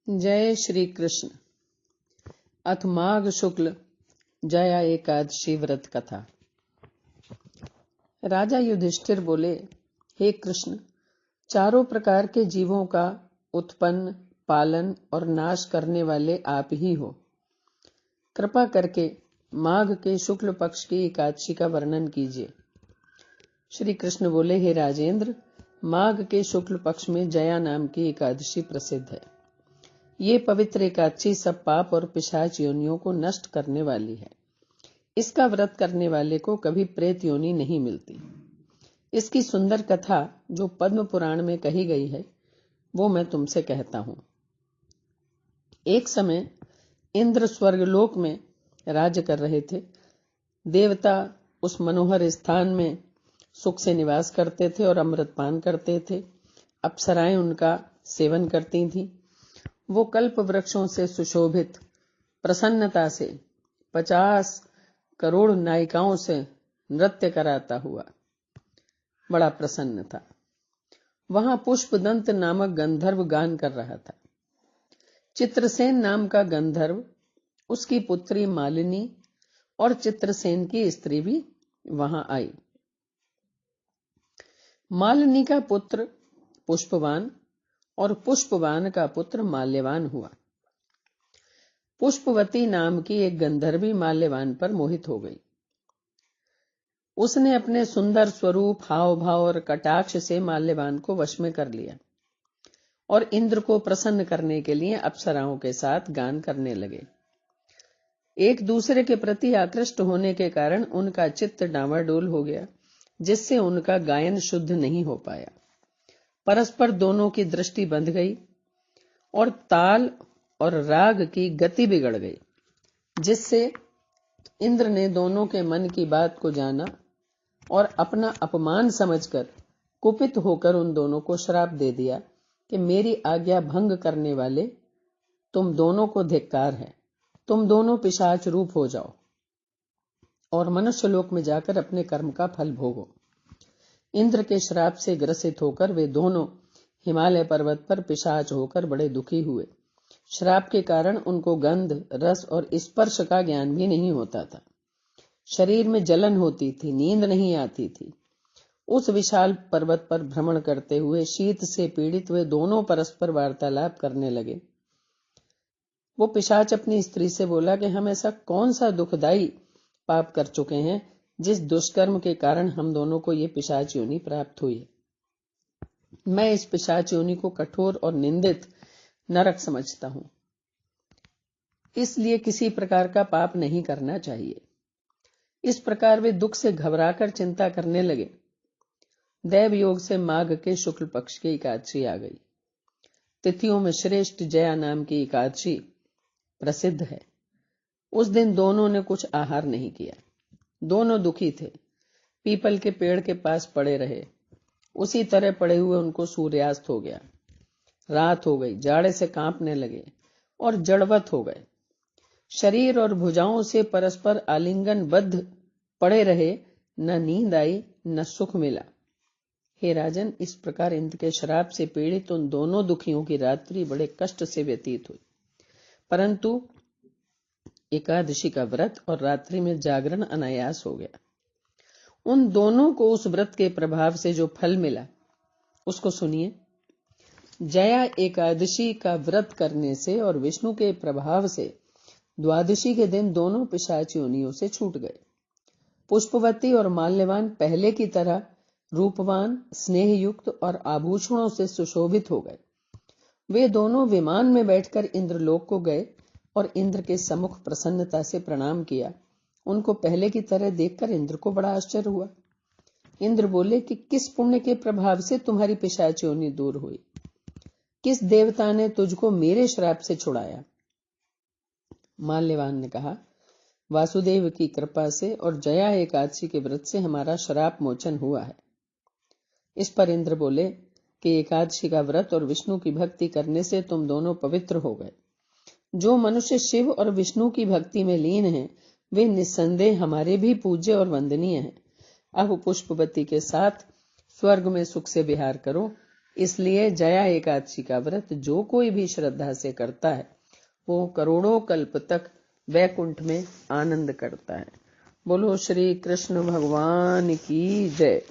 जय श्री कृष्ण। अथ माघ शुक्ल जया एकादशी व्रत कथा। राजा युधिष्ठिर बोले, हे कृष्ण, चारों प्रकार के जीवों का उत्पन्न, पालन और नाश करने वाले आप ही हो। कृपा करके माघ के शुक्ल पक्ष की एकादशी का वर्णन कीजिए। श्री कृष्ण बोले, हे राजेंद्र, माघ के शुक्ल पक्ष में जया नाम की एकादशी प्रसिद्ध है। ये पवित्र एकादशी सब पाप और पिशाच योनियों को नष्ट करने वाली है। इसका व्रत करने वाले को कभी प्रेत योनि नहीं मिलती। इसकी सुंदर कथा जो पद्म पुराण में कही गई है वो मैं तुमसे कहता हूं। एक समय इंद्र स्वर्गलोक में राज्य कर रहे थे। देवता उस मनोहर स्थान में सुख से निवास करते थे और अमृतपान करते थे। अप्सराएं उनका सेवन करती थीं। वो कल्प वृक्षों से सुशोभित प्रसन्नता से 50 करोड़ नायिकाओं से नृत्य कराता हुआ बड़ा प्रसन्न था। वहां पुष्पदंत नामक गंधर्व गान कर रहा था। चित्रसेन नाम का गंधर्व, उसकी पुत्री मालिनी और चित्रसेन की स्त्री भी वहां आई। मालिनी का पुत्र पुष्पवान और पुष्पवान का पुत्र माल्यवान हुआ। पुष्पवती नाम की एक गंधर्वी माल्यवान पर मोहित हो गई। उसने अपने सुंदर स्वरूप, हाव भाव और कटाक्ष से माल्यवान को वश में कर लिया और इंद्र को प्रसन्न करने के लिए अप्सराओं के साथ गान करने लगे। एक दूसरे के प्रति आकृष्ट होने के कारण उनका चित्त डांवाडोल हो गया, जिससे उनका गायन शुद्ध नहीं हो पाया। परस्पर दोनों की दृष्टि बंध गई और ताल और राग की गति बिगड़ गई, जिससे इंद्र ने दोनों के मन की बात को जाना और अपना अपमान समझकर कुपित होकर उन दोनों को श्राप दे दिया कि मेरी आज्ञा भंग करने वाले तुम दोनों को धिक्कार है। तुम दोनों पिशाच रूप हो जाओ और मनुष्य लोक में जाकर अपने कर्म का फल भोगो। इंद्र के श्राप से ग्रसित होकर वे दोनों हिमालय पर्वत पर पिशाच होकर बड़े दुखी हुए। श्राप के कारण उनको गंध, रस और स्पर्श का ज्ञान भी नहीं होता था। शरीर में जलन होती थी, नींद नहीं आती थी। उस विशाल पर्वत पर भ्रमण करते हुए शीत से पीड़ित वे दोनों परस्पर वार्तालाप करने लगे। वो पिशाच अपनी स्त्री से बोला कि हम ऐसा कौन सा दुखदाई पाप कर चुके हैं जिस दुष्कर्म के कारण हम दोनों को ये पिशाच योनि प्राप्त हुई है। मैं इस पिशाच योनि को कठोर और निंदित नरक समझता हूं, इसलिए किसी प्रकार का पाप नहीं करना चाहिए। इस प्रकार वे दुख से घबराकर चिंता करने लगे। दैव योग से माघ के शुक्ल पक्ष की एकादशी आ गई। तिथियों में श्रेष्ठ जया नाम की एकादशी प्रसिद्ध है। उस दिन दोनों ने कुछ आहार नहीं किया। दोनों दुखी थे। पीपल के पेड़ के पास पड़े रहे। उसी तरह पड़े हुए उनको सूर्यास्त हो गया। रात हो गई। जाड़े से कांपने लगे और जड़वत हो गए। शरीर और भुजाओं से परस्पर आलिंगन बद्ध पड़े रहे। न नींद आई न सुख मिला। हे राजन, इस प्रकार इंद्र के श्राप से पीड़ित उन दोनों दुखियों की रात्रि बड़े कष्ट से व्यतीत हुई। परंतु एकादशी का व्रत और रात्रि में जागरण अनायास हो गया। उन दोनों को उस व्रत के प्रभाव से जो फल मिला उसको सुनिए। जया एकादशी का व्रत करने से और विष्णु के प्रभाव से द्वादशी के दिन दोनों पिशाच योनियों से छूट गए। पुष्पवती और माल्यवान पहले की तरह रूपवान, स्नेहयुक्त और आभूषणों से सुशोभित हो गए। वे दोनों विमान में बैठकर इंद्रलोक को गए और इंद्र के सम्मुख प्रसन्नता से प्रणाम किया। उनको पहले की तरह देखकर इंद्र को बड़ा आश्चर्य हुआ। इंद्र बोले कि किस पुण्य के प्रभाव से तुम्हारी पिशाच योनि दूर हुई? किस देवता ने तुझको मेरे श्राप से छुड़ाया? माल्यवान ने कहा, वासुदेव की कृपा से और जया एकादशी के व्रत से हमारा श्राप मोचन हुआ है। इस पर इंद्र बोले कि एकादशी का व्रत और विष्णु की भक्ति करने से तुम दोनों पवित्र हो गए। जो मनुष्य शिव और विष्णु की भक्ति में लीन हैं, वे निस्संदेह हमारे भी पूज्य और वंदनीय हैं। अब पुष्पवती के साथ स्वर्ग में सुख से विहार करो इसलिए जया एकादशी का व्रत जो कोई भी श्रद्धा से करता है वो करोड़ों कल्प तक वैकुंठ में आनंद करता है। बोलो श्री कृष्ण भगवान की जय।